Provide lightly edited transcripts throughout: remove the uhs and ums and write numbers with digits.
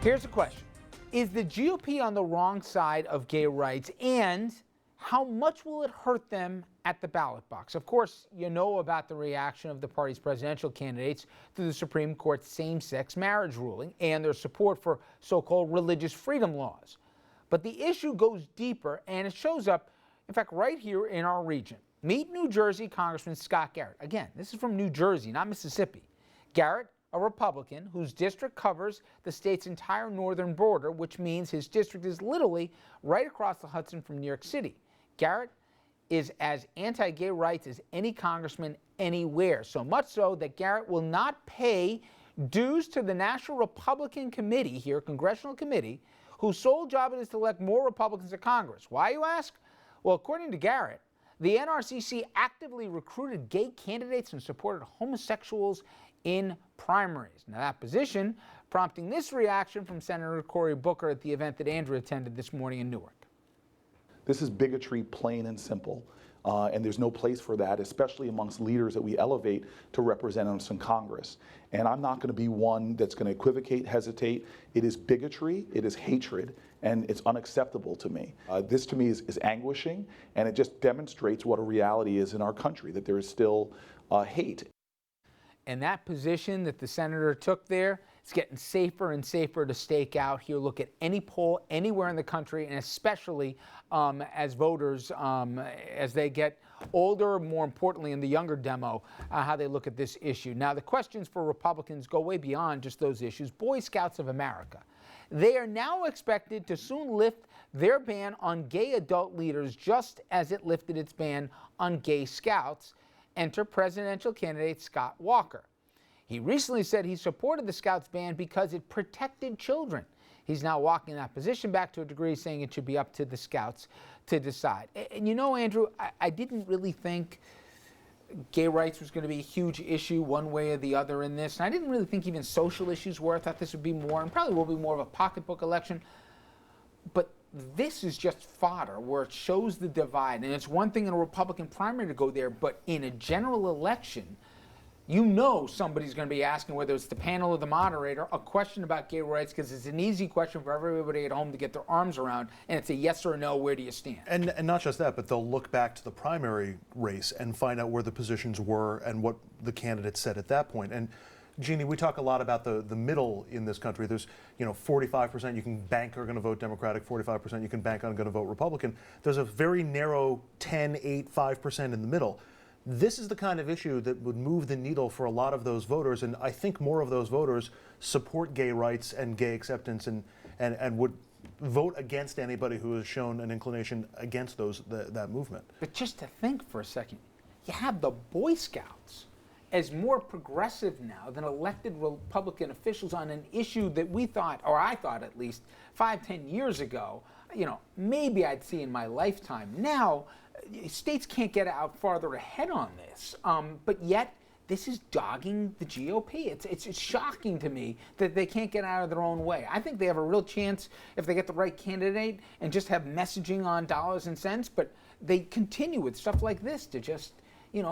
Here's the question. Is the GOP on the wrong side of gay rights, and how much will it hurt them at the ballot box? Of course, you know about the reaction of the party's presidential candidates to the Supreme Court's same-sex marriage ruling and their support for so-called religious freedom laws. But the issue goes deeper, and it shows up, in fact, right here in our region. Meet New Jersey Congressman Scott Garrett. Again, this is from New Jersey, not Mississippi. Garrett, a Republican whose district covers the state's entire northern border, which means his district is literally right across the Hudson from New York City. Garrett is as anti-gay rights as any congressman anywhere, so much so that Garrett will not pay dues to the National Republican Committee here, Congressional Committee, whose sole job it is to elect more Republicans to Congress. Why, you ask? Well, according to Garrett, the NRCC actively recruited gay candidates and supported homosexuals in primaries. Now, that position prompting this reaction from Senator Cory Booker at the event that Andrew attended this morning in Newark. This is bigotry, plain and simple, and there's no place for that, especially amongst leaders that we elevate to represent us in Congress. And I'm not going to be one that's going to equivocate, hesitate. It is bigotry, it is hatred, and it's unacceptable to me. This to me is anguishing, and it just demonstrates what a reality is in our country, that there is still hate. And that position that the senator took there, it's getting safer and safer to stake out here. Look at any poll anywhere in the country, and especially as voters, as they get older, more importantly in the younger demo, how they look at this issue. Now, the questions for Republicans go way beyond just those issues. Boy Scouts of America. They are now expected to soon lift their ban on gay adult leaders, just as it lifted its ban on gay scouts. Enter presidential candidate Scott Walker. He recently said he supported the Scouts ban because it protected children. He's now walking that position back to a degree, saying it should be up to the Scouts to decide. And you know, Andrew, I didn't really think gay rights was going to be a huge issue one way or the other in this. And I didn't really think even social issues were. I thought this would be more, and probably will be more of a pocketbook election. But this is just fodder where it shows the divide. And it's one thing in a Republican primary to go there, but in a general election, you know somebody's going to be asking, whether it's the panel or the moderator, a question about gay rights, because it's an easy question for everybody at home to get their arms around, and it's a yes or a no, where do you stand? And not just that, but they'll look back to the primary race and find out where the positions were and what the candidates said at that point. And Jeannie, we talk a lot about the middle in this country. There's, 45% you can bank are going to vote Democratic, 45% you can bank on going to vote Republican. There's a very narrow 10, 8, 5% in the middle. This is the kind of issue that would move the needle for a lot of those voters, and I think more of those voters support gay rights and gay acceptance and would vote against anybody who has shown an inclination against that movement. But just to think for a second, you have the Boy Scouts as more progressive now than elected Republican officials on an issue that we thought, or I thought at least, 5-10 years ago, maybe I'd see in my lifetime. Now, states can't get out farther ahead on this, but yet this is dogging the GOP. It's shocking to me that they can't get out of their own way. I think they have a real chance if they get the right candidate and just have messaging on dollars and cents, but they continue with stuff like this to just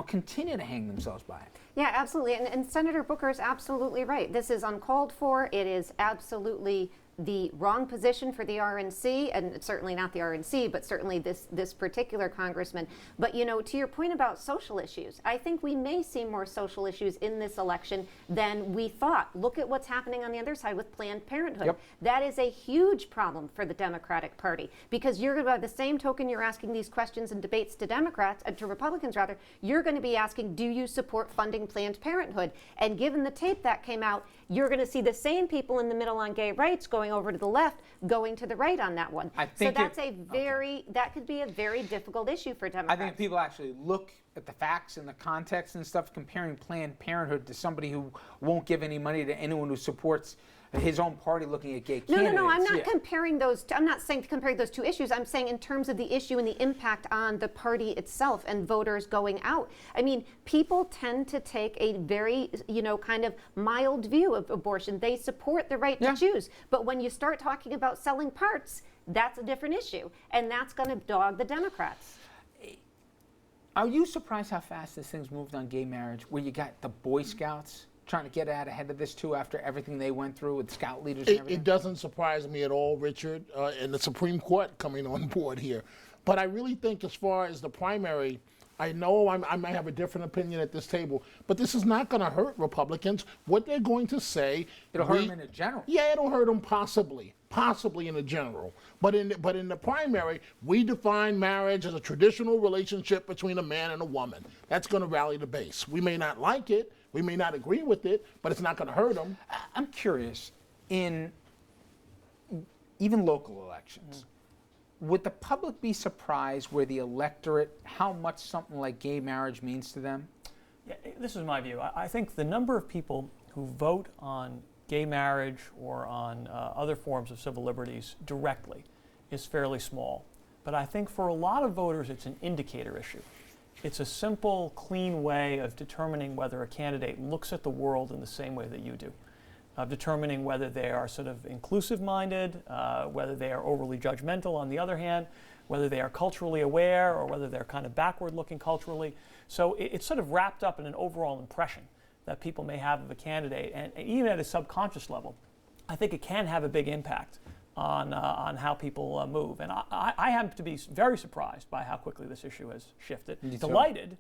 continue to hang themselves by it. Yeah, absolutely. And Senator Booker is absolutely right. This is uncalled for. It is absolutely the wrong position for the RNC, and certainly not the RNC, but certainly this particular congressman. But to your point about social issues, I think we may see more social issues in this election than we thought. Look at what's happening on the other side with Planned Parenthood. Yep. That is a huge problem for the Democratic Party, because you're, by the same token you're asking these questions and debates to Democrats, to Republicans rather, you're going to be asking, do you support funding Planned Parenthood? And given the tape that came out, you're going to see the same people in the middle on gay rights going over to the left, going to the right on that one. So that's that could be a very difficult issue for Democrats. I think if people actually look at the facts and the context and stuff, comparing Planned Parenthood to somebody who won't give any money to anyone who supports his own party looking at gay candidates. No, I'm not comparing those. I'm not saying to compare those two issues. I'm saying in terms of the issue and the impact on the party itself and voters going out. I mean, people tend to take a very, kind of mild view of abortion. They support the right to choose. But when you start talking about selling parts, that's a different issue. And that's going to dog the Democrats. Are you surprised how fast this thing's moved on gay marriage, where you got the Boy Scouts trying to get out ahead of this too after everything they went through with scout leaders and everything? It doesn't surprise me at all, Richard, and the Supreme Court coming on board here. But I really think as far as the primary, I know I might have a different opinion at this table, but this is not going to hurt Republicans. What they're going to say... It'll hurt them in a general. Yeah, it'll hurt them possibly in a general. But in the primary, we define marriage as a traditional relationship between a man and a woman. That's going to rally the base. We may not like it, we may not agree with it, but it's not going to hurt them. I'm curious, in even local elections, would the public be surprised where the electorate, how much something like gay marriage means to them? Yeah, this is my view. I think the number of people who vote on gay marriage or on other forms of civil liberties directly is fairly small. But I think for a lot of voters, it's an indicator issue. It's a simple, clean way of determining whether a candidate looks at the world in the same way that you do, of determining whether they are sort of inclusive-minded, whether they are overly judgmental on the other hand, whether they are culturally aware or whether they're kind of backward-looking culturally. So it's sort of wrapped up in an overall impression that people may have of a candidate, and even at a subconscious level, I think it can have a big impact on how people move. And I happen to be very surprised by how quickly this issue has shifted. Delighted,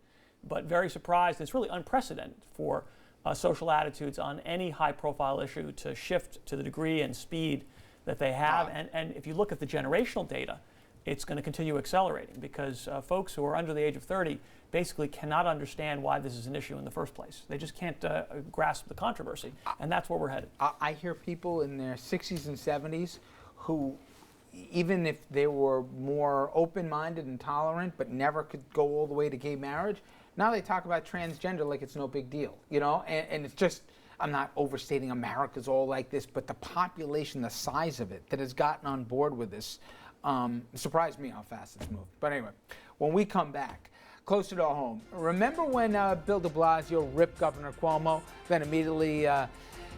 but very surprised. It's really unprecedented for social attitudes on any high-profile issue to shift to the degree and speed that they have. And if you look at the generational data, it's going to continue accelerating because folks who are under the age of 30 basically cannot understand why this is an issue in the first place. They just can't grasp the controversy, and that's where we're headed. I hear people in their 60s and 70s who, even if they were more open-minded and tolerant but never could go all the way to gay marriage, now they talk about transgender like it's no big deal, you know? And it's just, I'm not overstating America's all like this, but the population, the size of it that has gotten on board with this, surprised me how fast it's moved. But anyway, when we come back, closer to home, remember when Bill de Blasio ripped Governor Cuomo, then immediately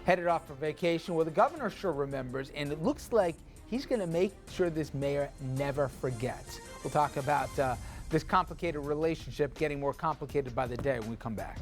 headed off for vacation? Well, the governor sure remembers, and it looks like he's going to make sure this mayor never forgets. We'll talk about this complicated relationship getting more complicated by the day when we come back.